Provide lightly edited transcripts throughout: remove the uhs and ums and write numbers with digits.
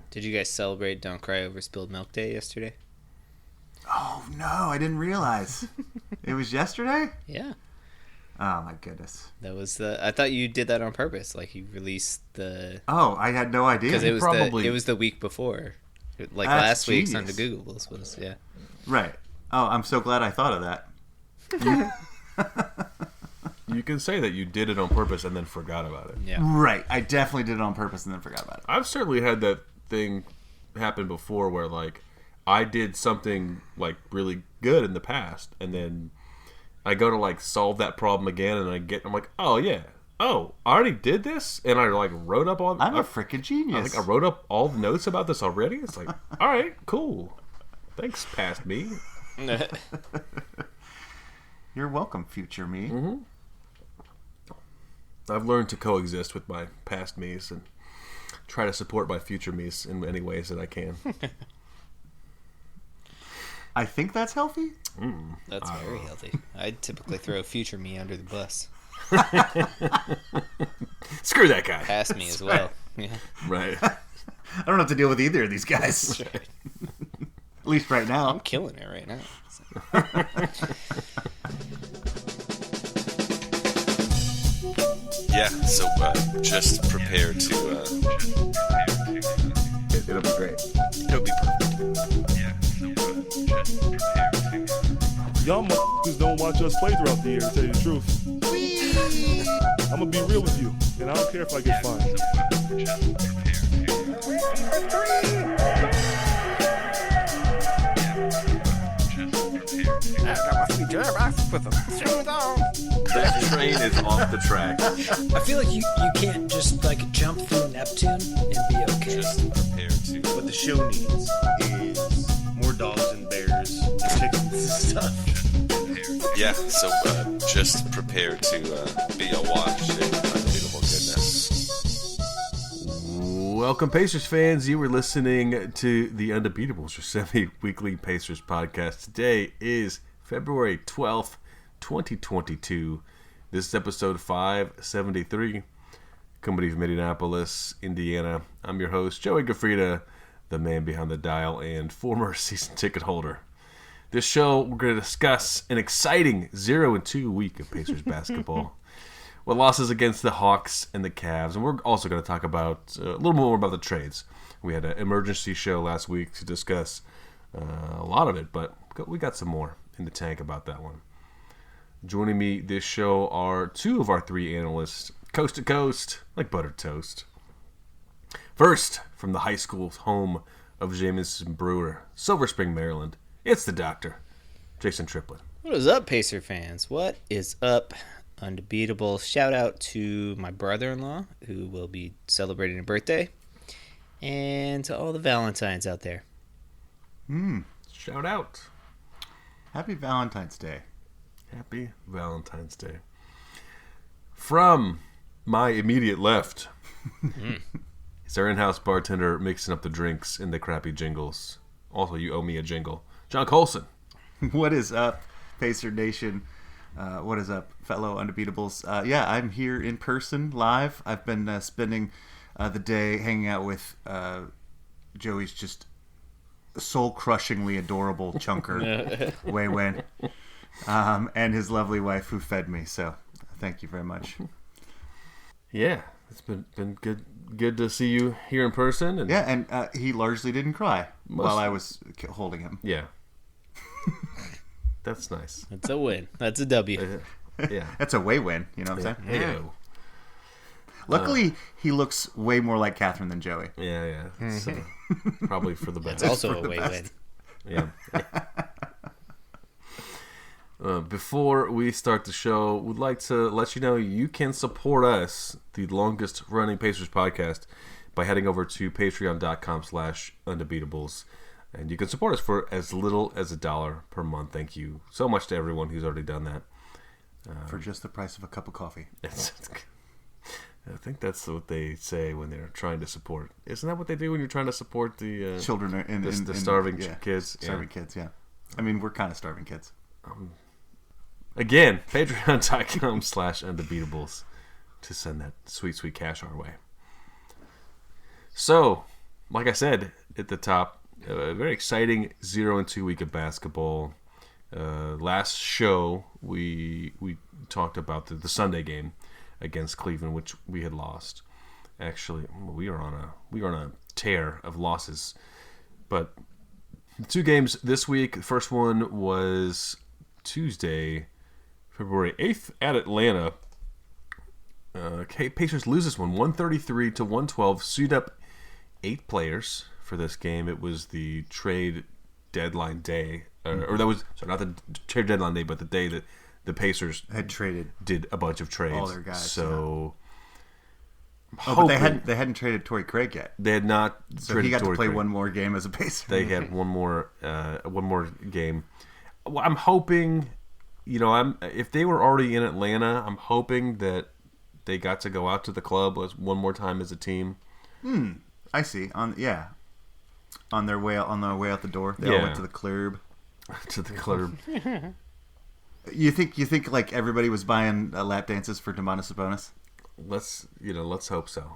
Did you guys celebrate Don't Cry Over Spilled Milk Day yesterday? Oh, no, I didn't realize. It was yesterday? Yeah. Oh, my goodness. That was I thought you did that on purpose. Like, you released the... Oh, I had no idea. Because it was the week before. Like, That's last week's genius. Undebeatables was, yeah. Right. Oh, I'm so glad I thought of that. You can say that you did it on purpose and then forgot about it. Yeah. Right. I definitely did it on purpose and then forgot about it. I've certainly had that thing happen before where, like, I did something, like, really good in the past, and then I go to, like, solve that problem again, and I'm like, oh, yeah. Oh, I already did this? And I, like, wrote up all... I'm a freaking genius. I think I wrote up all the notes about this already. It's like, all right, cool. Thanks, past me. You're welcome, future me. Mm-hmm. I've learned to coexist with my past me's and try to support my future me's in any ways that I can. I think that's healthy. That's very healthy. I'd typically throw future me under the bus. Screw that guy. Past me as well. Yeah. Right. I don't have to deal with either of these guys. Right. At least right now. I'm killing it right now. Yeah, so just prepare to... It'll be great. It'll be perfect. Yeah, so just prepare to... Y'all motherfuckers don't watch us play throughout the year, to tell you the truth. I'm gonna be real with you, and I don't care if I get fined. That train is off the track. I feel like you can't just like jump through Neptune and be okay. Just prepare to... What the show needs is more dogs and bears and chickens and stuff. Yeah, so just prepare to be awash in unbeatable goodness. Welcome, Pacers fans. You were listening to the Undebeatables, your semi-weekly Pacers podcast. Today is February 12th, 2022. This is episode 573. Coming from Indianapolis, Indiana. I'm your host, Joey Gaffrida, the man behind the dial and former season ticket holder. This show, we're going to discuss an exciting 0-2 week of Pacers basketball with losses against the Hawks and the Cavs. And we're also going to talk about a little more about the trades. We had an emergency show last week to discuss a lot of it, but we got some more in the tank about that one. Joining me this show are two of our three analysts, coast to coast, like buttered toast. First, from the high school home of Jameson Brewer, Silver Spring, Maryland, it's the doctor, Jason Triplett. What is up, Pacer fans? What is up, Undebeatable? Shout out to my brother-in-law, who will be celebrating a birthday, and to all the Valentines out there. Shout out. Happy Valentine's Day. Happy Valentine's Day. From my immediate left, is our in-house bartender mixing up the drinks in the crappy jingles. Also, you owe me a jingle. John Colson. What is up, Pacer Nation? What is up, fellow Undebeatables? Yeah, I'm here in person, live. I've been spending the day hanging out with Joey's just soul-crushingly adorable chunker, Wei Wen, and his lovely wife who fed me. So, thank you very much. Yeah, it's been good to see you here in person. And Yeah, and he largely didn't cry while I was holding him. yeah. That's nice. That's a win. That's a W. Yeah. That's a Wei Wen, you know what I'm saying? Heyo. Luckily, he looks way more like Catherine than Joey. Yeah. It's, probably for the best. That's also for a the way best. win. Yeah. Before we start the show, we'd like to let you know you can support us, the longest running Pacers podcast, by heading over to patreon.com/undebeatables. And you can support us for as little as $1 per month. Thank you so much to everyone who's already done that. For just the price of a cup of coffee. I think that's what they say when they're trying to support. Isn't that what they do when you're trying to support the Children in the starving yeah, kids? Starving kids, yeah. I mean, we're kind of starving kids. Again, patreon.com/undebeatables to send that sweet, sweet cash our way. So, like I said at the top, a very exciting 0-2 week of basketball. Last show we talked about the Sunday game against Cleveland, which we had lost. Actually, we are on a tear of losses. But 2 games this week. The first one was Tuesday, February 8th at Atlanta. Pacers lose this one 133-112. Suit up 8 players for this game. It was the trade deadline day, or that was not the trade deadline day, but the day that the Pacers did a bunch of trades. All their guys. So, but they hadn't traded Torrey Craig yet. They had not. So he got Torrey to play Craig. one more game as a Pacer. They had one more game. Well, I'm hoping, if they were already in Atlanta, I'm hoping that they got to go out to the club one more time as a team. I see. On their way out the door, they all went to the club. To the club. You think like everybody was buying lap dances for Domantas Sabonis? Let's hope so.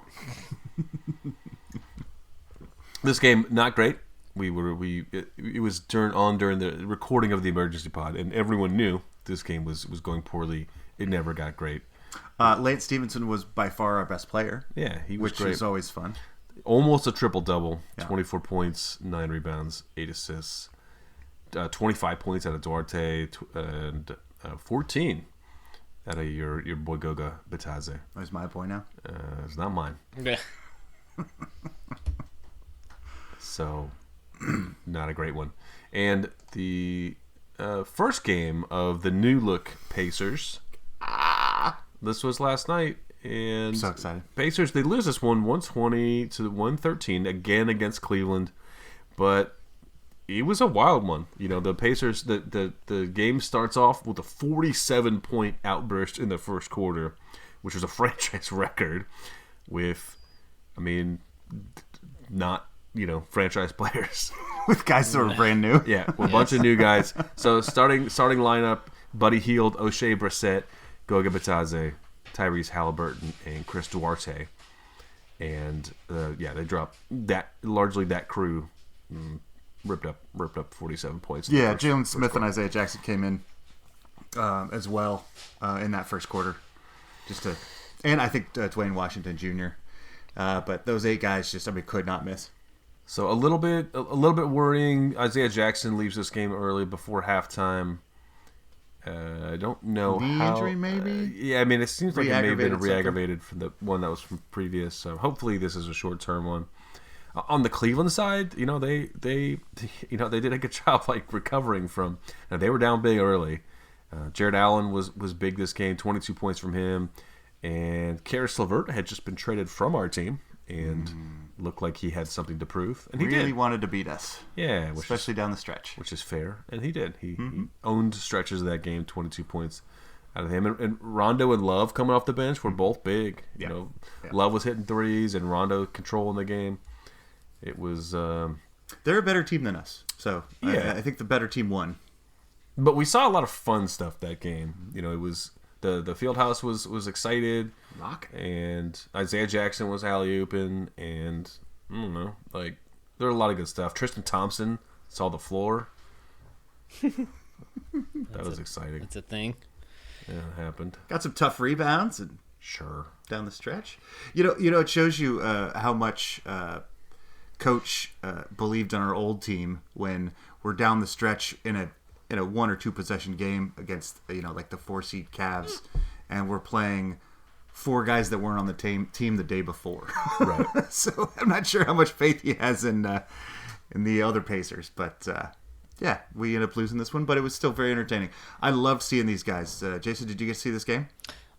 This game not great. It was during the recording of the emergency pod, and everyone knew this game was going poorly. It never got great. Lance Stevenson was by far our best player. Yeah, he was which great. is always fun. Almost a triple-double. Yeah. 24 points, 9 rebounds, 8 assists. 25 points out of Duarte, and 14 out of your boy Goga Bataze. Where's my boy now? It's not mine. Yeah. So, not a great one. And the first game of the new look Pacers. This was last night, and So excited. Pacers, they lose this one 120-113 again against Cleveland, but it was a wild one. The Pacers, the game starts off with a 47-point outburst in the first quarter, which was a franchise record with, not, franchise players. With guys that were brand new. Yeah, with a bunch of new guys. So starting lineup, Buddy Hield, O'Shea Brissett, Goga Bataze, Tyrese Halliburton, and Chris Duarte. And they dropped that crew ripped up 47 points. Yeah, Jalen Smith and Isaiah Jackson came in as well in that first quarter. And I think Dwayne Washington Jr. But those 8 guys could not miss. So a little bit worrying. Isaiah Jackson leaves this game early before halftime. I don't know how. Injury, maybe? It seems like it may have been Re-aggravated re-aggravated from the one that was from previous. So hopefully this is a short-term one. On the Cleveland side, they did a good job recovering from. They were down big early. Jared Allen was big this game, 22 points from him, and Karis LeVert had just been traded from our team and looked like he had something to prove, and he really did. wanted to beat us. Yeah, especially down the stretch. which is fair, and he did. He owned stretches of that game, 22 points out of him. And Rondo and Love coming off the bench were both big. Yeah. Love was hitting threes, and Rondo controlling the game. It was. They're a better team than us, so Yeah. I think the better team won. But we saw a lot of fun stuff that game. It was the field house was excited, and Isaiah Jackson was alley-ooping, and I don't know, there were a lot of good stuff. Tristan Thompson saw the floor. That was exciting. It's a thing. Yeah, it happened. Got some tough rebounds and Sure. down the stretch. It shows you how much Coach believed in our old team when we're down the stretch in a 1 or 2 possession game against the 4-seed Cavs, and we're playing 4 guys that weren't on the team the day before. Right. So I'm not sure how much faith he has in the other Pacers, but we ended up losing this one, but it was still very entertaining. I loved seeing these guys. Jason, did you get to see this game?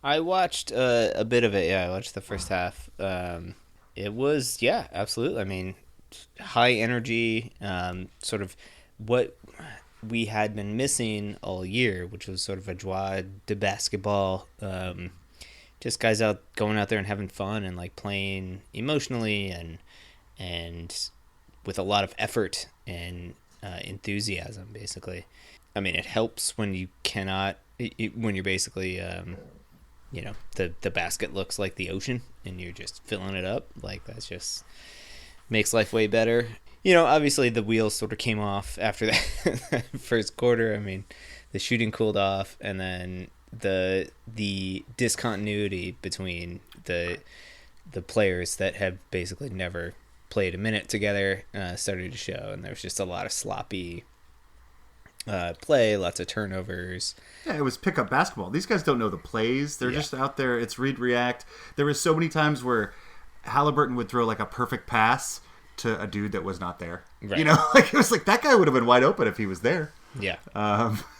I watched a bit of it. Yeah, I watched the first half. It was, absolutely. High energy, sort of what we had been missing all year, which was sort of a joie de basketball. Just guys going out there and having fun and playing emotionally and with a lot of effort and enthusiasm, basically. It helps when you cannot, when you're basically, the basket looks like the ocean and you're just filling it up. That's just makes life way better. Obviously the wheels sort of came off after that first quarter. I mean, the shooting cooled off, and then the discontinuity between the players that have basically never played a minute together started to show, and there was just a lot of sloppy play, lots of turnovers. Yeah, it was pickup basketball. These guys don't know the plays. They're just out there. It's read, react. There was so many times where Halliburton would throw like a perfect pass to a dude that was not there. Right. It was like that guy would have been wide open if he was there. Yeah.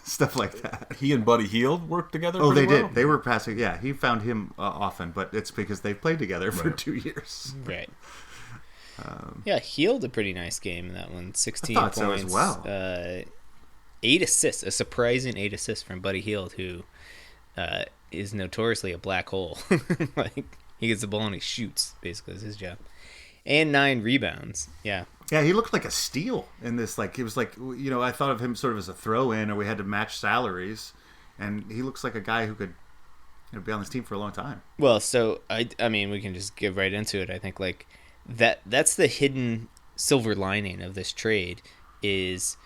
Stuff like that. He and Buddy Hield worked together. Oh, they well? did. They were passing. Yeah, he found him often, but it's because they've played together for 2 years. Right. Hield a pretty nice game in that one. 16 points. So as well. 8 assists. A surprising 8 assists from Buddy Hield, who is notoriously a black hole. Like, he gets the ball and he shoots, basically, is his job. And 9 rebounds. Yeah. Yeah, he looked like a steal in this. Like, it was like, I thought of him sort of as a throw-in, or we had to match salaries. And he looks like a guy who could be on this team for a long time. Well, so, I mean, we can just get right into it. I think, like, that's the hidden silver lining of this trade is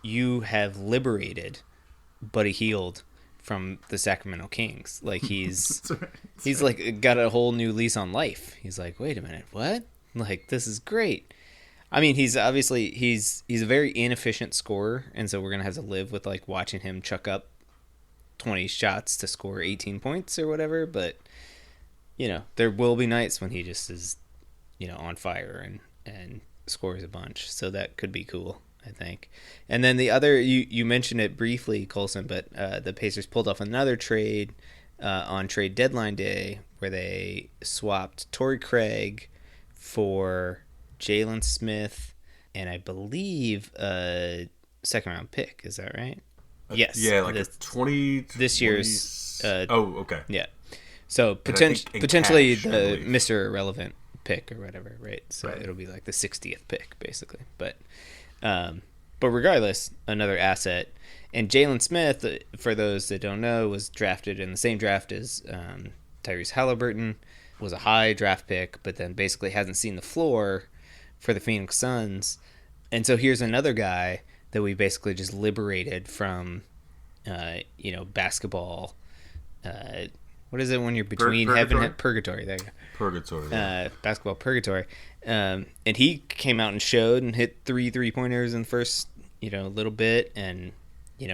you have liberated Buddy Hield from the Sacramento Kings. Like, he's like got a whole new lease on life. He's like, wait a minute, what? Like, this is great. I mean, he's obviously he's a very inefficient scorer, and so we're gonna have to live with like watching him chuck up 20 shots to score 18 points or whatever. But there will be nights when he just is on fire and scores a bunch. So that could be cool, I think. And then the other, you mentioned it briefly, Colson, but the Pacers pulled off another trade on trade deadline day where they swapped Torrey Craig for Jalen Smith and I believe a second-round pick. Is that right? Yes. Yeah, like a 20... This year's... okay. Yeah. So potentially the Mr. Irrelevant pick or whatever, right? So it'll be like the 60th pick, basically. But regardless, another asset. And Jalen Smith, for those that don't know, was drafted in the same draft as Tyrese Halliburton, was a high draft pick, but then basically hasn't seen the floor for the Phoenix Suns. And so here's another guy that we basically just liberated from, basketball. What is it when you're between heaven and purgatory? There you go. Purgatory. Yeah. Basketball purgatory. And he came out and showed and hit 3 3-pointers in the first, little bit, and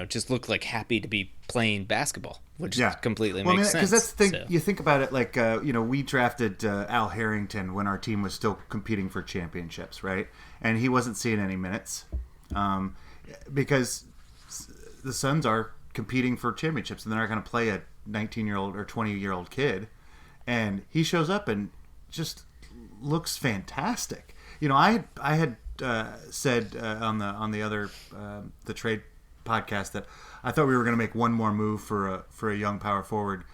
just looked like happy to be playing basketball, which completely makes sense. Because that's the thing. So. You think about it like, we drafted Al Harrington when our team was still competing for championships, right? And he wasn't seeing any minutes because the Suns are competing for championships, and they're not going to play a 19-year-old or 20-year-old kid. And he shows up and just looks fantastic. I had said on the other the trade podcast that I thought we were going to make one more move for a young power forward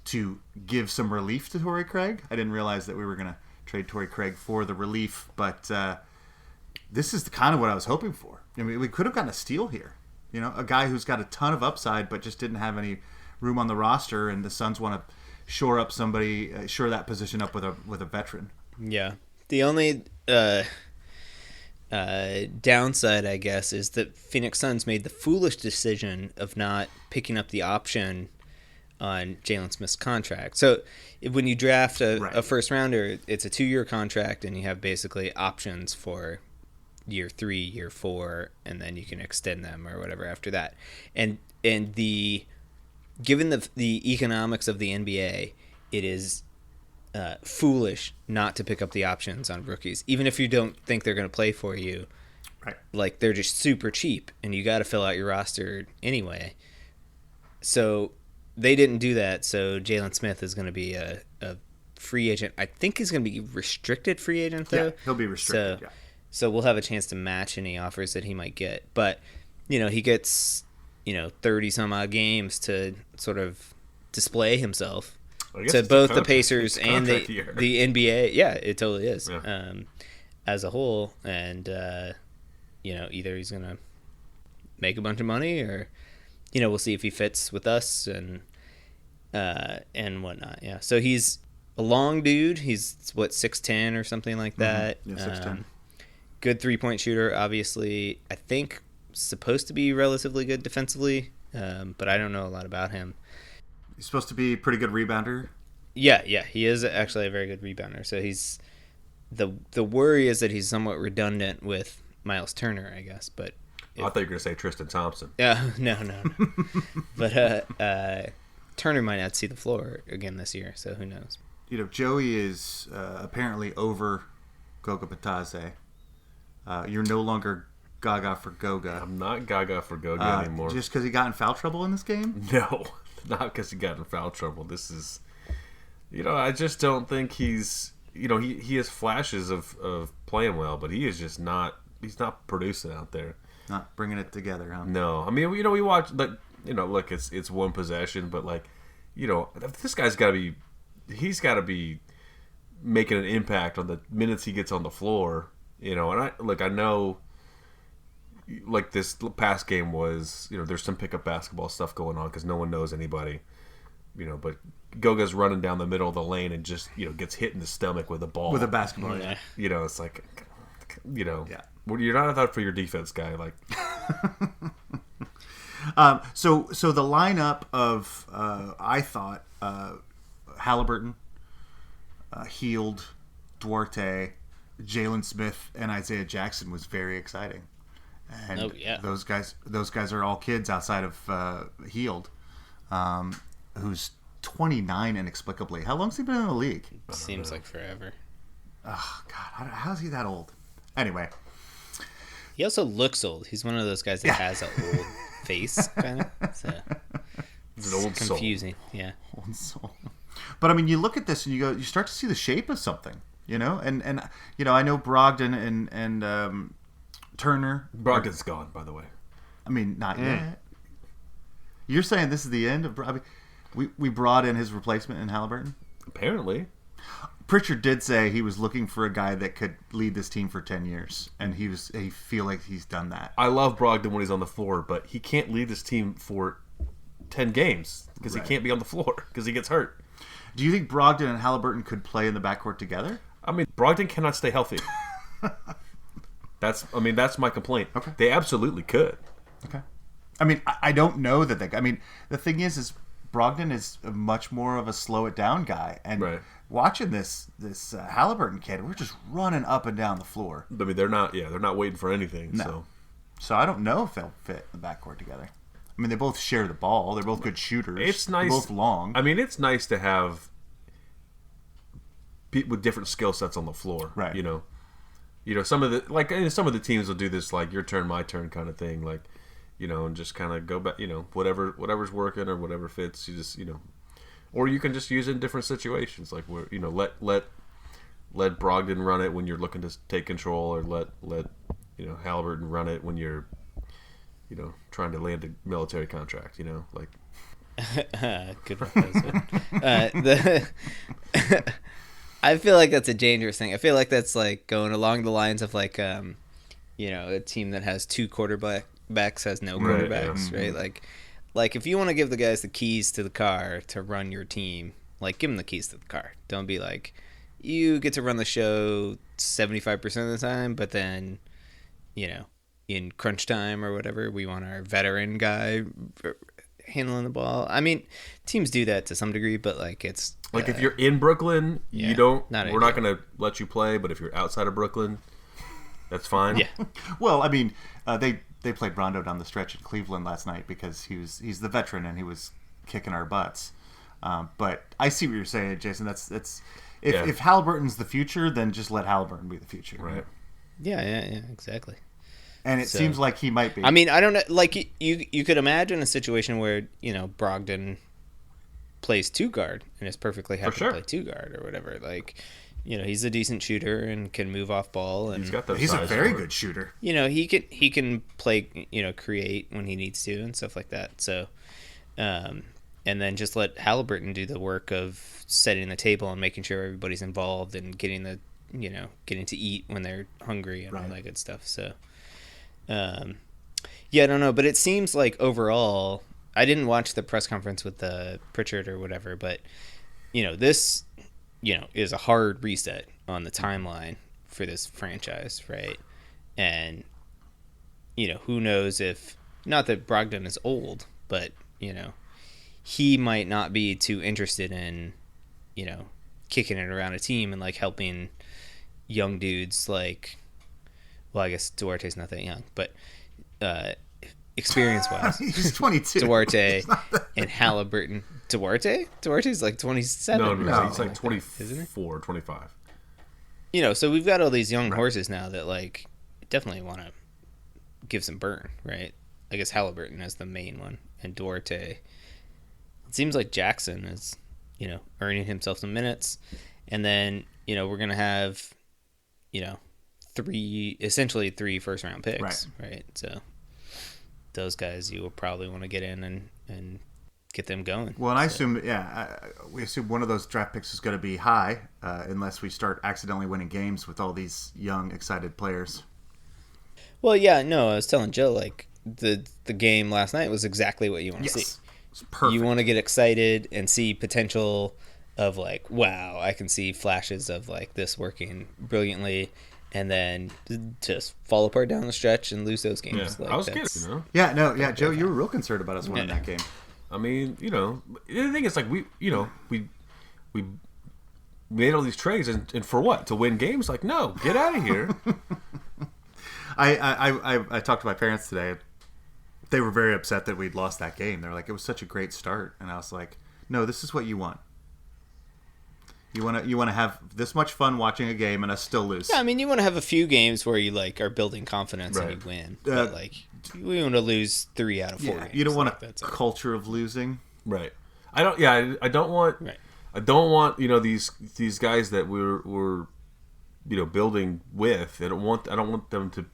to give some relief to Torrey Craig. I didn't realize that we were going to trade Torrey Craig for the relief, but this is kind of what I was hoping for. I mean, we could have gotten a steal here. A guy who's got a ton of upside but just didn't have any room on the roster, and the Suns want to shore up somebody, shore that position up with a veteran. Yeah. The only downside, I guess, is that Phoenix Suns made the foolish decision of not picking up the option on Jalen Smith's contract. So when you draft a first rounder, it's a 2-year contract, and you have basically options for year 3, year 4, and then you can extend them or whatever after that. And given the economics of the NBA, it is foolish not to pick up the options on rookies, even if you don't think they're going to play for you. Right. Like, they're just super cheap, and you got to fill out your roster anyway. So they didn't do that. So Jalen Smith is going to be a free agent. I think he's going to be restricted free agent, though. Yeah, he'll be restricted. So we'll have a chance to match any offers that he might get. But he gets 30 some odd games to sort of display himself to both the Pacers and the NBA. Yeah, it totally is. Yeah. As a whole, and either he's gonna make a bunch of money, or we'll see if he fits with us and whatnot. Yeah, so he's a long dude. He's 6'10" or something like that. Mm-hmm. Yeah, 6'10". good 3-point shooter. Obviously, I think supposed to be relatively good defensively, but I don't know a lot about him. He's supposed to be a pretty good rebounder. Yeah, he is actually a very good rebounder. So he's the worry is that he's somewhat redundant with Miles Turner, I guess. But I thought you were going to say Tristan Thompson. yeah, no. But Turner might not see the floor again this year, so who knows? Joey is apparently over Goga Batadze. You're no longer Gaga for Goga. I'm not Gaga for Goga anymore. Just because he got in foul trouble in this game? No, not because he got in foul trouble. This is, I just don't think he's, he has flashes of playing well, but he is just not, he's not producing out there. Not bringing it together, huh? No. I mean, we watch, look, it's one possession, but this guy's got to be, he's got to be making an impact on the minutes he gets on the floor, and I know, this past game was, there's some pickup basketball stuff going on because no one knows anybody, but Goga's running down the middle of the lane and just, gets hit in the stomach with a ball. With a basketball, yeah. It's like, Yeah. well, you're not out for your defense guy. So the lineup of, I thought, Halliburton, Heald, Duarte, Jalen Smith, and Isaiah Jackson was very exciting. And those guys are all kids outside of Heald, who's 29 inexplicably. How long's he been in the league? Seems like forever. Oh God, how's he that old? Anyway, he also looks old. He's one of those guys that has an old face, kind of. So He's an old confusing. soul. Yeah. old soul. But I mean, you look at this and you start to see the shape of something, and I know Brogdon and Turner. Brogdon's gone, by the way. I mean, not yet. You're saying this is the end of? I mean, we brought in his replacement in Halliburton. Apparently, Pritchard did say he was looking for a guy that could lead this team for 10 years, and he feel like he's done that. I love Brogdon when he's on the floor, but he can't lead this team for 10 games because he can't be on the floor because he gets hurt. Do you think Brogdon and Halliburton could play in the backcourt together? I mean, Brogdon cannot stay healthy. That's my complaint. Okay. They absolutely could. Okay. I mean, I don't know that I mean, the thing is Brogdon is much more of a slow it down guy, and watching this Halliburton kid, we're just running up and down the floor. I mean, they're not waiting for anything. No. So I don't know if they'll fit in the backcourt together. I mean, they both share the ball. They're both good shooters. It's nice. They're both long. I mean, it's nice to have people with different skill sets on the floor. Right. Some of the teams will do this your turn, my turn kind of thing, and just kind of go back, whatever's working or whatever fits, you just, or you can just use it in different situations, like where, let Brogdon run it when you're looking to take control, or let Halliburton run it when you're, trying to land a military contract, Good replacement. I feel like that's a dangerous thing. I feel like that's going along the lines of a team that has two quarterbacks has no quarterbacks, right? Like if you want to give the guys the keys to the car to run your team, give them the keys to the car. Don't be like, you get to run the show 75% of the time, but then, in crunch time or whatever, we want our veteran guy handling the ball. I mean, teams do that to some degree, but it's if you're in Brooklyn, we're not going to let you play. But if you're outside of Brooklyn, that's fine. Yeah. Well, I mean, they played Rondo down the stretch in Cleveland last night because he's the veteran and he was kicking our butts. But I see what you're saying, Jason. If Halliburton's the future, then just let Halliburton be the future. Right. Yeah, exactly. And it seems like he might be. I mean, I don't know. You could imagine a situation where Brogdon plays two guard and is perfectly happy to play two guard or whatever. He's a decent shooter and can move off ball, and he's a very good shooter. He can play, create when he needs to and stuff like that. So, and then just let Halliburton do the work of setting the table and making sure everybody's involved and getting to eat when they're hungry and all that good stuff. So. I don't know, but it seems like overall, I didn't watch the press conference with the Pritchard or whatever, but this, is a hard reset on the timeline for this franchise, right? And, who knows if, not that Brogdon is old, but, he might not be too interested in, kicking it around a team and like helping young dudes like, well, I guess Duarte's not that young, but experience-wise, He's 22. Duarte and Halliburton. Duarte's like 27. No, he's like something that, isn't he? 24, 25. So we've got all these young horses now that like definitely want to give some burn, right? I guess Halliburton is the main one, and Duarte. It seems like Jackson is, earning himself some minutes, and then we're gonna have, essentially three first round picks, right? So those guys you will probably want to get in and get them going. Well, and I assume, we assume one of those draft picks is going to be high, unless we start accidentally winning games with all these young, excited players. Well, yeah, no, I was telling Joe, like, the game last night was exactly what you want to see. It's perfect. You want to get excited and see potential of, like, wow, I can see flashes of, like, this working brilliantly, and then just fall apart down the stretch and lose those games. Yeah, like, I was kidding, Yeah, Joe, you were real concerned about us winning that game. I mean, the thing is, like, we made all these trades, and for what? To win games? Like, no, get out of here. I talked to my parents today. They were very upset that we'd lost that game. They're like, it was such a great start, and I was like, no, this is what you want. You want to have this much fun watching a game and us still lose. Yeah, I mean, you want to have a few games where you like are building confidence and you win. But like, we want to lose 3 out of 4 games. You don't want like, a culture of losing. Right. I don't. Yeah, I don't want. Right. I don't want these guys that we're building with. I don't want them to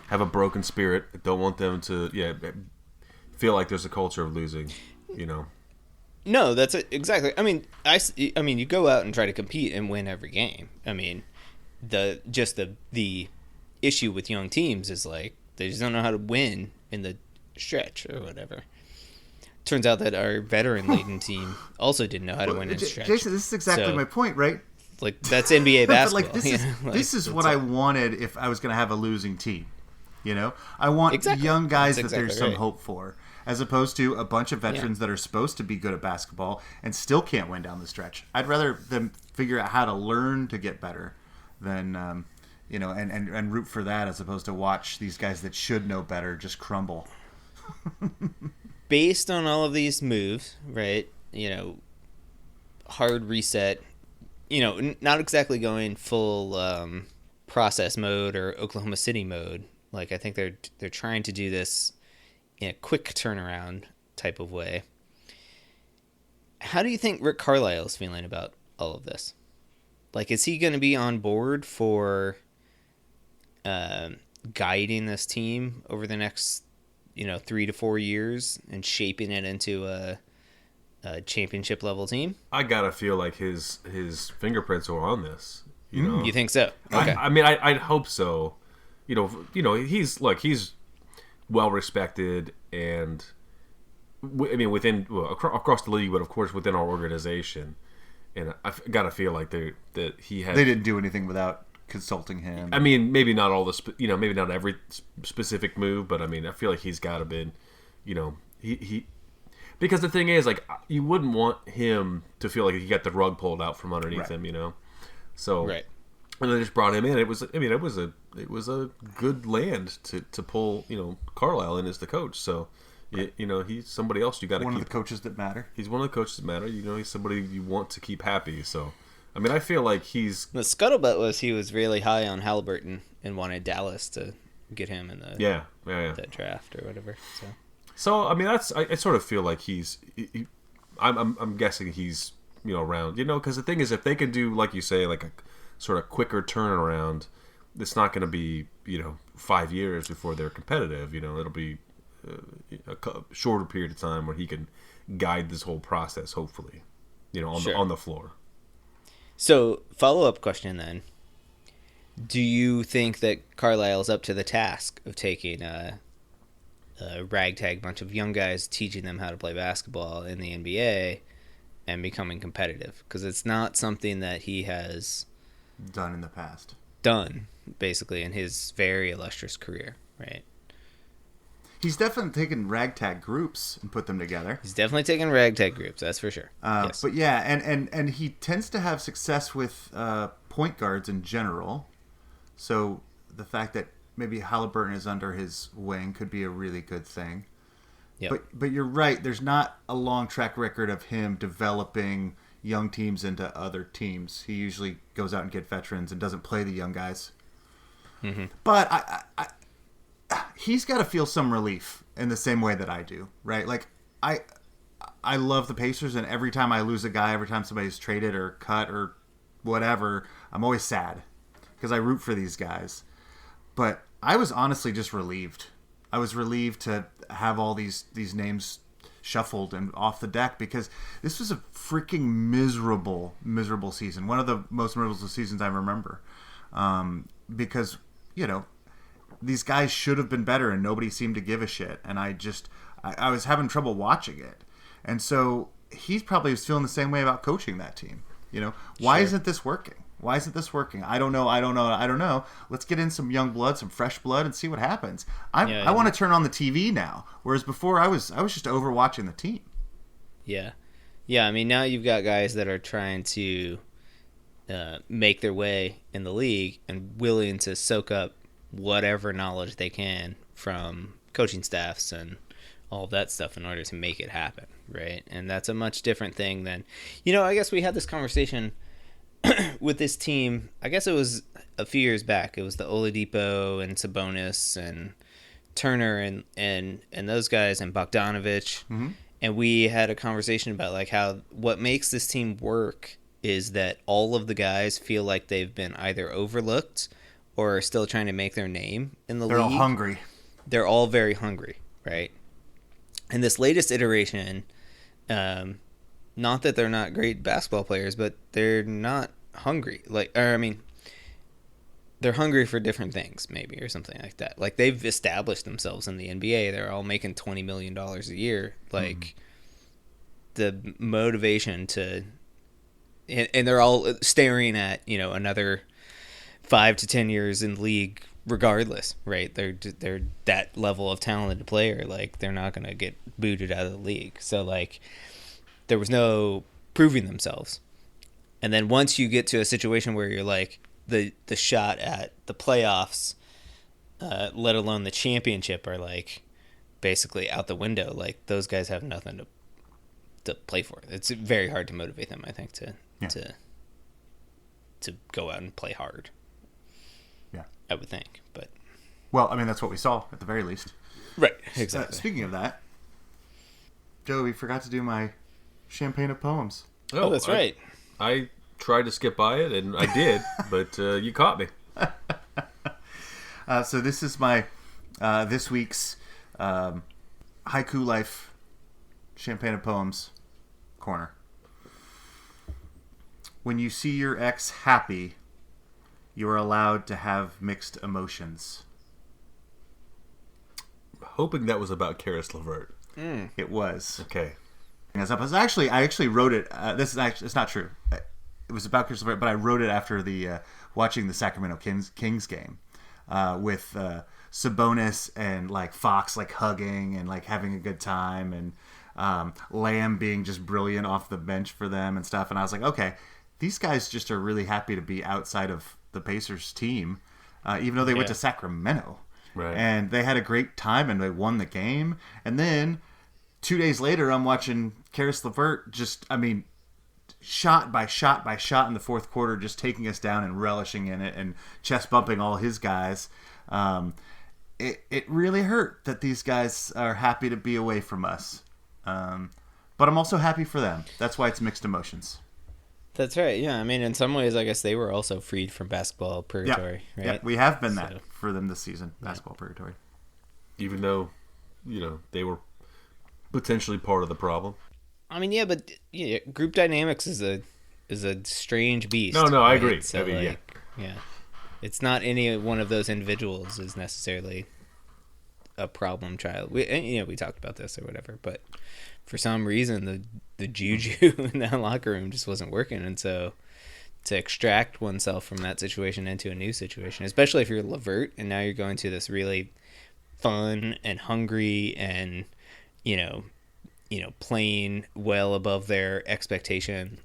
have a broken spirit. I don't want them to feel like there's a culture of losing. No, that's it. Exactly. I mean, you go out and try to compete and win every game. I mean, the issue with young teams is like they just don't know how to win in the stretch or whatever. Turns out that our veteran-laden team also didn't know how to win in stretch. Jason, this is exactly my point, right? Like that's NBA basketball. But like this is what I wanted if I was going to have a losing team. I want young guys that there's some hope for, as opposed to a bunch of veterans that are supposed to be good at basketball and still can't win down the stretch. I'd rather them figure out how to learn to get better than and root for that, as opposed to watch these guys that should know better just crumble. Based on all of these moves, right? Hard reset. Not exactly going full process mode or Oklahoma City mode. Like I think they're trying to do this in a quick turnaround type of way. How do you think Rick Carlisle is feeling about all of this? Like, is he going to be on board for guiding this team over the next 3 to 4 years and shaping it into a championship level team? I gotta feel like his fingerprints are on this. You think so? Okay. I mean, I'd hope so. He's well respected, and within across the league, but of course within our organization. And I've got to feel like they didn't do anything without consulting him. I mean, maybe not all the maybe not every specific move, but I mean, I feel like he's got to been, he because the thing is, like, you wouldn't want him to feel like he got the rug pulled out from underneath him, So right. And they just brought him in. It was a good land to pull Carlisle in as the coach. So he's somebody else you got to keep. One of the coaches that matter. He's one of the coaches that matter. He's somebody you want to keep happy. So I mean, I feel like he's. The scuttlebutt was he was really high on Halliburton and wanted Dallas to get him in the that draft or whatever. So I mean, I sort of feel like I'm guessing he's around because the thing is, if they can do, like you say, like a sort of quicker turnaround, it's not going to be 5 years before they're competitive. It'll be a shorter period of time where he can guide this whole process, hopefully, on the floor. So, follow-up question then. Do you think that Carlisle's up to the task of taking a ragtag bunch of young guys, teaching them how to play basketball in the NBA and becoming competitive? Because it's not something that he has done in the past. Done. basically, in his very illustrious career, right? He's definitely taken ragtag groups and put them together. He's definitely taken ragtag groups, that's for sure. Yes. But yeah, and he tends to have success with point guards in general. So the fact that maybe Halliburton is under his wing could be a really good thing. Yep. But you're right. There's not a long track record of him developing young teams into other teams. He usually goes out and get veterans and doesn't play the young guys. Mm-hmm. But he's got to feel some relief in the same way that I do, right? Like I love the Pacers, and every time I lose a guy, every time somebody's traded or cut or whatever, I'm always sad because I root for these guys. But I was honestly just relieved. I was relieved to have all these names shuffled and off the deck, because this was a freaking miserable season. One of the most miserable seasons I remember. Because, these guys should have been better and nobody seemed to give a shit. And I was having trouble watching it. And so he probably was feeling the same way about coaching that team. Why Sure. isn't this working? Why isn't this working? I don't know. Let's get in some young blood, some fresh blood, and see what happens. I want to turn on the TV now, whereas before I was just overwatching the team. Yeah. I mean, now you've got guys that are trying to make their way in the league and willing to soak up whatever knowledge they can from coaching staffs and all of that stuff in order to make it happen, right? And that's a much different thing than, I guess we had this conversation with this team. I guess it was a few years back. It was the Oladipo and Sabonis and Turner and those guys and Bogdanovich. Mm-hmm. And we had a conversation about like how what makes this team work is that all of the guys feel like they've been either overlooked or are still trying to make their name in the league. They're all hungry. They're all very hungry, right? And this latest iteration, not that they're not great basketball players, but they're not hungry. They're hungry for different things, maybe, or something like that. Like, they've established themselves in the NBA. They're all making $20 million a year. Like, the motivation to... And they're all staring at, another 5 to 10 years in the league regardless, right? They're that level of talented player. Like, they're not going to get booted out of the league. So, like, there was no proving themselves. And then once you get to a situation where you're like, the shot at the playoffs, let alone the championship, are like basically out the window. Like, those guys have nothing to play for. It's very hard to motivate them, I think, to go out and play hard. Yeah, I would think. But well, I mean, that's what we saw at the very least. Right, exactly. Speaking of that, Joe, we forgot to do my champagne of poems. Oh, that's right. I tried to skip by it, and I did, but you caught me. So this is my this week's Haiku Life Champagne of Poems corner. When you see your ex happy, you are allowed to have mixed emotions. Hoping that was about Karis LeVert. It was. Okay. I actually wrote it. It's not true. It was about Chris LeVert, but I wrote it after the watching the Sacramento Kings game with Sabonis and like Fox like hugging and like having a good time, and Lamb being just brilliant off the bench for them and stuff. And I was like, okay, these guys just are really happy to be outside of the Pacers team, even though they went to Sacramento. Right. And they had a great time and they won the game. And then 2 days later, I'm watching Karis LeVert shot by shot by shot in the fourth quarter, just taking us down and relishing in it and chest bumping all his guys. It really hurt that these guys are happy to be away from us. But I'm also happy for them. That's why it's mixed emotions. That's right. Yeah, I mean, in some ways, I guess they were also freed from basketball purgatory, right? Yeah, we have been that for them this season, basketball purgatory. Even though, they were potentially part of the problem. I mean, yeah, but group dynamics is a strange beast. No, I right? agree. So, yeah, it's not any one of those individuals is necessarily a problem child. We talked about this or whatever, but for some reason the juju in that locker room just wasn't working, and so to extract oneself from that situation into a new situation, especially if you're Levert and now you're going to this really fun and hungry and playing well above their expectation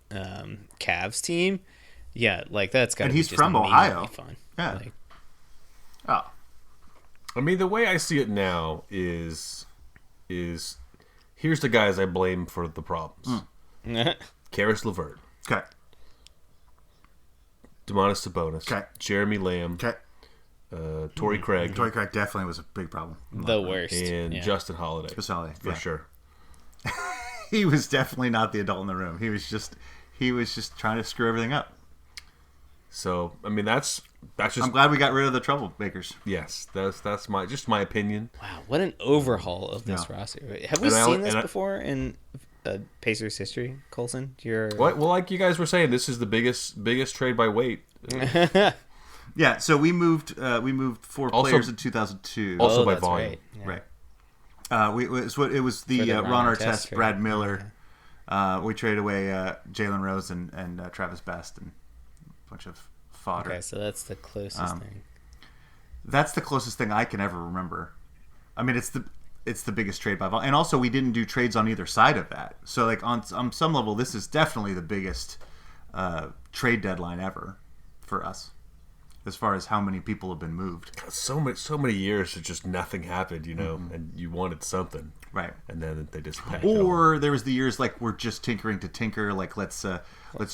Cavs team. Yeah, like that's got to be he's just from amazingly Ohio. fun. Yeah. Like, Oh, I mean, the way I see it now is here's the guys I blame for the problems. Karis LeVert, okay. Demonis Sabonis, Okay. Jeremy Lamb, Okay. Torrey Craig, Torrey Craig definitely was a big problem. the worst. and Yeah. Justin Holiday. Chris Holiday, For yeah. sure. He was definitely not the adult in the room. He was just trying to screw everything up. So, I mean, that's just I'm glad we got rid of the troublemakers. yes. That's my opinion. Wow, what an overhaul of this Yeah. roster. Have we And I- seen this and I- before in Pacers history, Colson? You're What? Well, like you guys were saying, this is the biggest trade by weight. Yeah, so we moved 4 Also- players in 2002. Also by that's volume. right. Yeah. Right. It was the, For the Ron Ron Artest, Artest trade. Brad Miller. We traded away Jalen Rose and Travis Best and a bunch of fodder. Okay, so that's the closest thing. That's the closest thing I can ever remember. I mean, it's the biggest trade by volume, and also we didn't do trades on either side of that. So like on some level, this is definitely the biggest trade deadline ever for us, as far as how many people have been moved. So many years that just nothing happened, and you wanted something, Right. and then they just packed Or there was the years like we're just tinkering to tinker. Like let's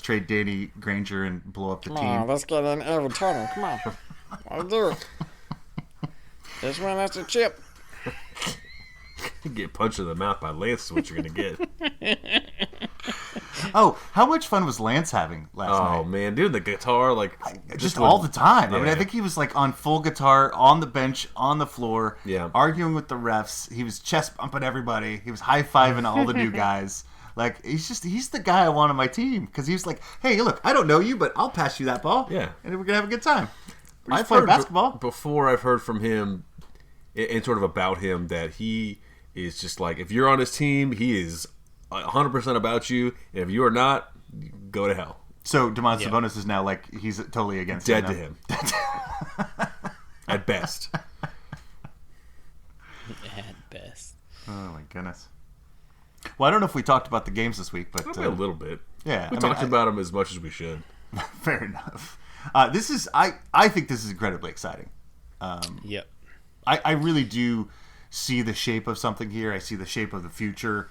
trade Danny Granger and blow up the team. let's get in every Turner. Come on. I'll do it. This one has a chip. get punched in the mouth by Lance is what you're gonna get. Oh, how much fun was Lance having last Oh night? man, dude, the guitar like Just when- all the time. I mean, Yeah. I think he was like on full guitar, on the bench, on the floor, Yeah. arguing with the refs. He was chest bumping everybody. He was high fiving all the new guys. Like he's the guy I want on my team because he was like, hey, look, I don't know you, but I'll pass you that ball. Yeah. and we're gonna have a good time. But I he's play heard basketball. Before I've heard from him and sort of about him that he is just like if you're on his team, he is 100% about you, and if you are not, go to hell. So Demontis Sabonis is now like he's totally against Dead to him. him. At best. At best. Oh my goodness. Well, I don't know if we talked about the games this week, but Maybe a little bit. yeah, We I talked mean, about him as much as we should. fair enough. This is I think this is incredibly exciting. Yep. I really do see the shape of something here. I see the shape of the future.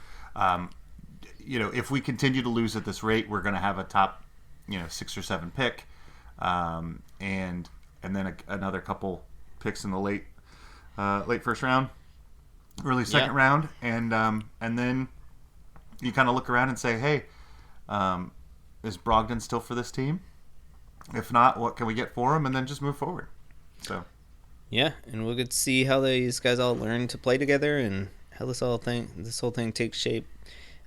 If we continue to lose at this rate, we're going to have a top, 6 or 7 pick, and then another couple picks in the late first round, early second round, and then you kind of look around and say, hey, is Brogdon still for this team? If not, what can we get for him? And then just move forward. So. Yeah, and we'll get to see how these guys all learn to play together and how this whole thing takes shape.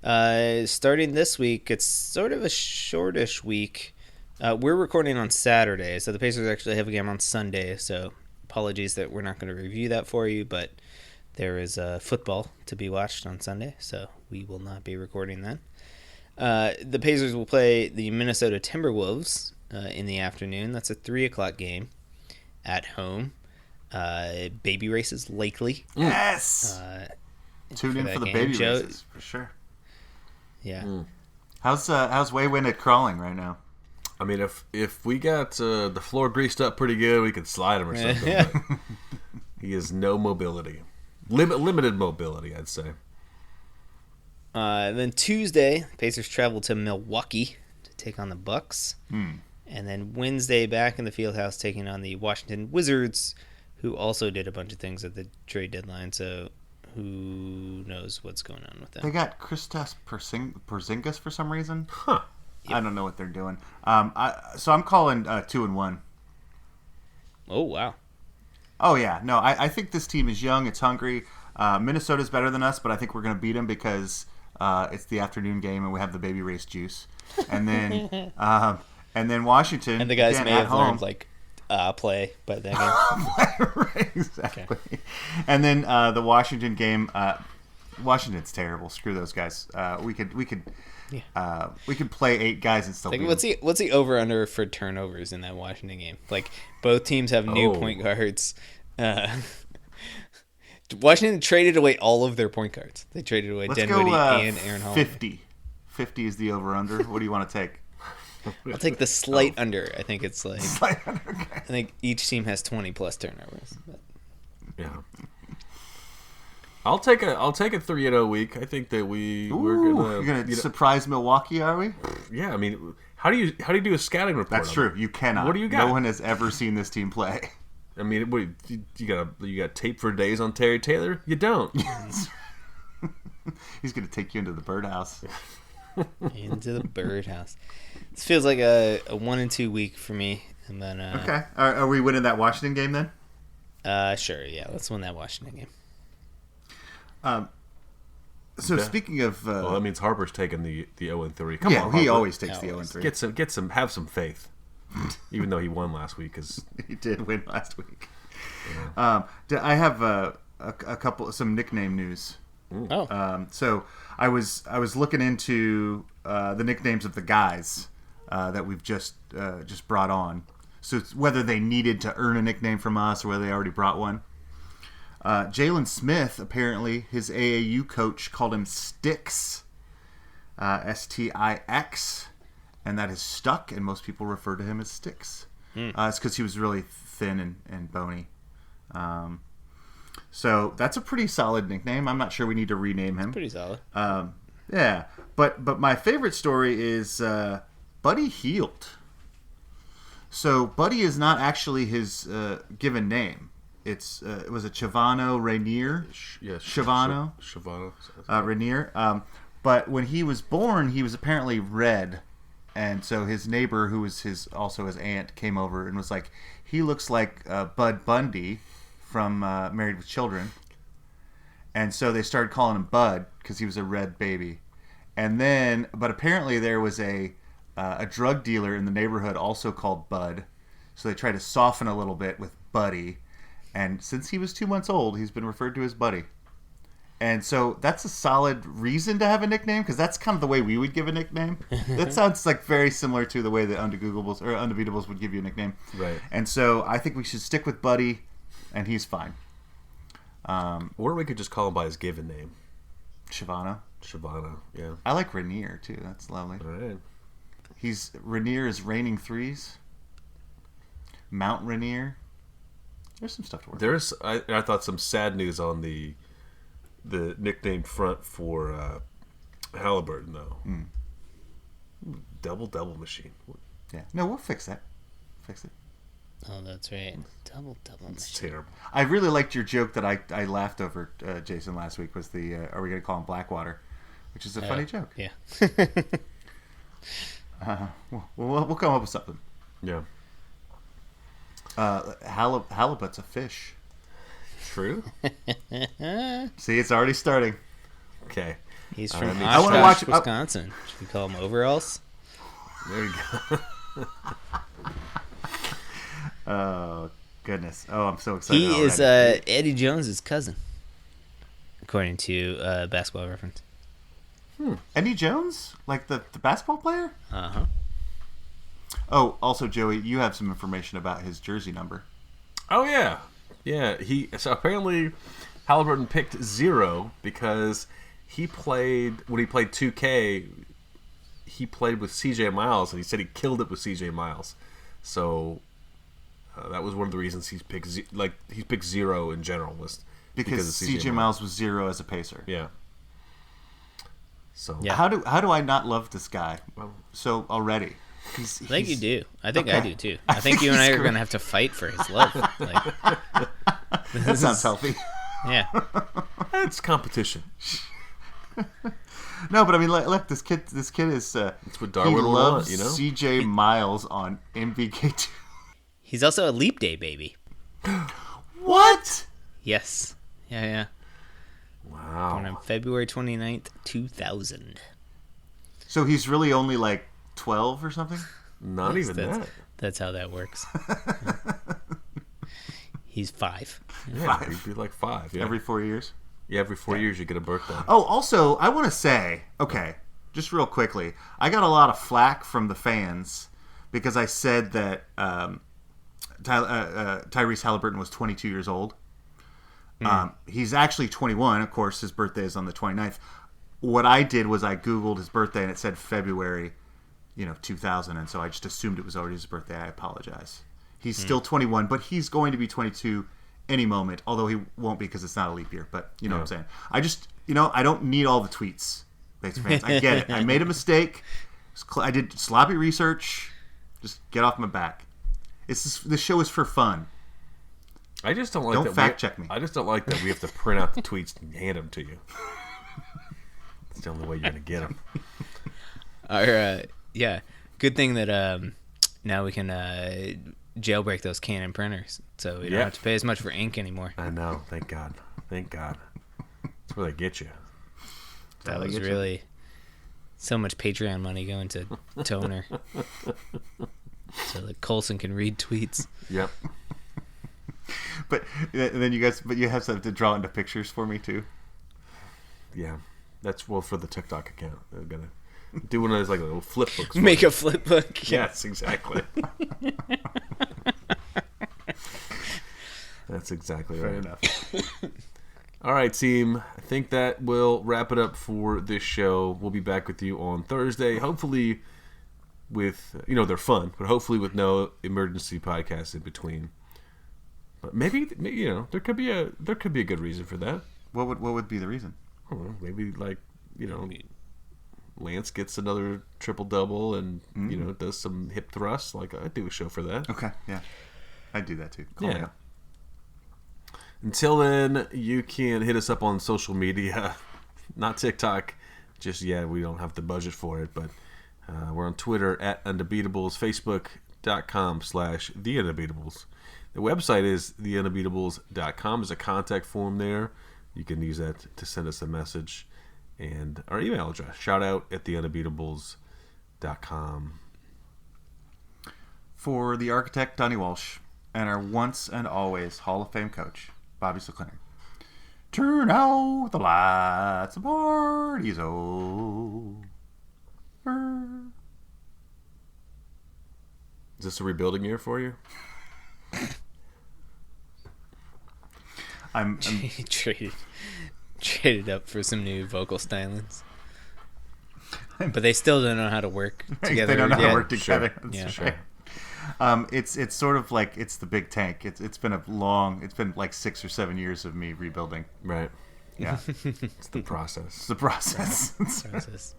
Starting this week, it's sort of a shortish week. We're recording on Saturday, so the Pacers actually have a game on Sunday. So apologies that we're not going to review that for you, but there is football to be watched on Sunday, so we will not be recording that. The Pacers will play the Minnesota Timberwolves in the afternoon. That's a 3:00 game at home. Baby races likely. Yes. Tune in that for the game. baby Joe- races for sure. Yeah. How's Waywin at crawling right now? I mean, if we got the floor greased up pretty good, we could slide him or something. But he has no mobility. Limited mobility, I'd say. Then Tuesday, Pacers travel to Milwaukee to take on the Bucks. And then Wednesday, back in the Fieldhouse, taking on the Washington Wizards, who also did a bunch of things at the trade deadline. So who knows what's going on with They them? got Kristaps Porzingis for some reason. Huh. I don't know what they're doing. So I'm calling 2-1. Oh, wow. Oh yeah, no, I think this team is young. It's hungry. Minnesota's better than us, but I think we're going to beat them because it's the afternoon game and we have the baby race juice. And then Washington And the guys again, may at have home. learned, like, play by then. Right, exactly. And then the Washington game, Washington's terrible. Screw those guys. We could play 8 guys and still Like, beat them. what's the over under for turnovers in that Washington game? Like, both teams have new point guards. Washington traded away all of their point guards. They traded away Let's Dinwiddie go and Aaron Holiday. 50. 50 is the over under. What do you want to take? I'll take the slight under. I think it's like Okay. I think each team has 20 plus turnovers. But. Yeah. I'll take a 3-0 week. I think that we're You're gonna surprise Milwaukee, are we? Yeah, I mean, how do you do a scouting report? That's true. You cannot. What do you got? No one has ever seen this team play. I mean, what, you got tape for days on Terry Taylor? You don't. He's gonna take you into the birdhouse. Into the birdhouse. This feels like a 1-2 week for me, and then Okay. Are we winning that Washington game then? sure, yeah, let's win that Washington game. So speaking of, Well, that means Harper's taking the 0-3. Come on, he Harper. always takes the 0-3. Have some faith. Even though he won last week, because He did win last week. I have some nickname news. So I was looking into the nicknames of the guys that we've just brought on. So it's whether they needed to earn a nickname from us or whether they already brought one. Jalen Smith, apparently, his AAU coach called him Stix, Stix, and that has stuck, and most people refer to him as Stix. It's because he was really thin and bony. So that's a pretty solid nickname. I'm not sure we need to rename him. Pretty solid. Yeah, but my favorite story is Buddy Hield. So Buddy is not actually his given name. It was a Chavano Rainier. Chavano Rainier. But when he was born, he was apparently red, and so his neighbor, who was also his aunt, came over and was like, "He looks like Bud Bundy from Married with Children," and so they started calling him Bud because he was a red baby. And then, but apparently there was a drug dealer in the neighborhood also called Bud, so they tried to soften a little bit with Buddy. And since he was 2 months old, he's been referred to as Buddy. And so that's a solid reason to have a nickname, because that's kind of the way we would give a nickname. That sounds like very similar to the way that Undebeatables would give you a nickname. Right. And so I think we should stick with Buddy, and he's fine. or we could just call him by his given name, Shavano. Yeah. I like Rainier, too. That's lovely. All right. Rainier is raining threes. Mount Rainier. There's some stuff to work There's I thought some sad news on the nickname front for Halliburton though. Double machine. Yeah. No, we'll fix that. Fix it. Oh, that's right. Double. It's terrible. I really liked your joke that I laughed over, Jason, last week, was the are we going to call him Blackwater? Which is a funny joke. Yeah. We'll come up with something. Yeah. Halibut's a fish. True. See, it's already starting. Okay. He's from I wanna watch- Oshkosh, Wisconsin. Should we call him Overalls? There you go. Oh, goodness. Oh, I'm so excited. He is already. Eddie Jones's cousin, according to Basketball Reference. Eddie Jones? Like the basketball player? Uh-huh. Oh, also, Joey, you have some information about his jersey number. Oh yeah. So apparently Halliburton picked 0 because when he played 2K, he played with CJ Miles, and he said he killed it with CJ Miles. So that was one of the reasons he's picked 0 in general, was Because of CJ Miles was 0 as a Pacer. Yeah. So Yeah. How do I not love this guy so already? I think you do. I think okay. I do too. I think you and I are going to have to fight for his love. That sounds healthy. Yeah. it's competition. No, but I mean, look, this kid is. That's what Darwin he would loves want, you know? CJ Miles on MVK2. He's also a leap day baby. What? Yes. Yeah. Wow. Born on February 29th, 2000. So he's really only like 12 or something? Not even that. That's how that works. He's 5. Yeah, he'd be like 5. Yeah. Every 4 years? Yeah, every 4 years you get a birthday. Oh, also, I want to say, okay, just real quickly, I got a lot of flack from the fans because I said that Tyrese Halliburton was 22 years old. He's actually 21. Of course, his birthday is on the 29th. What I did was I Googled his birthday, and it said February, 2000, and so I just assumed it was already his birthday. I apologize. He's still 21, but he's going to be 22 any moment, although he won't be because it's not a leap year, but you know what I'm saying. I just, I don't need all the tweets, Pacer fans. I get it. I made a mistake. I did sloppy research. Just get off my back. This show is for fun. I just don't like Don't that. fact check me. I just don't like that we have to print out the tweets and hand them to you. It's the only way you're going to get them. Yeah. Good thing that now we can jailbreak those Canon printers, so we don't have to pay as much for ink anymore. I know. Thank God. Thank God. That's where they get you. That was really so much Patreon money going to toner, so that Colson can read tweets. Yep. But then you have to draw into pictures for me too. Yeah. That's for the TikTok account. They're gonna do one of those like little flip books. Make a flip book. Yes, exactly. That's exactly right. Fair enough. All right, team. I think that will wrap it up for this show. We'll be back with you on Thursday. Hopefully with, they're fun, but hopefully with no emergency podcast in between. But maybe there could be a good reason for that. What would be the reason? I don't know. Maybe Lance gets another triple-double and, does some hip thrusts. Like, I'd do a show for that. Okay, yeah. I'd do that too. Call me up. Until then, you can hit us up on social media. Not TikTok. Just yet. We don't have the budget for it. But we're on Twitter at Undebeatables, Facebook.com/The Undebeatables. The website is theundebeatables.com. There's a contact form there. You can use that to send us a message. And our email address, shoutout@theundebeatables.com. For the architect, Donnie Walsh, and our once and always Hall of Fame coach, Bobby Slicklinger. Turn out the lights, the party's over. Is this a rebuilding year for you? I'm traded up for some new vocal stylings, but they still don't know how to work together. They don't know how yet. to work together. Sure. Yeah. Sure. It's sort of like it's the big tank. It's been like 6 or 7 years of me rebuilding. Right. Yeah, It's the process. it's the process. Process.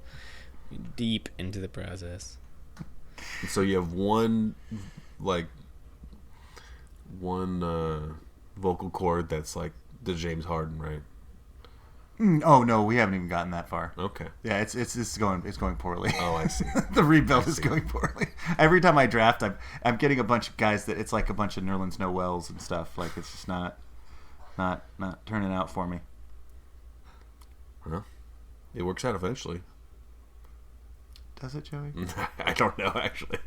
Deep into the process. So you have one vocal cord that's like the James Harden, right? Oh no, we haven't even gotten that far. Okay. Yeah, it's going poorly. Oh, I see. The rebuild is going poorly. Every time I draft, I'm getting a bunch of guys that it's like a bunch of Nerlens Noels and stuff. Like it's just not turning out for me. Well, it works out eventually. Does it, Joey? I don't know, actually.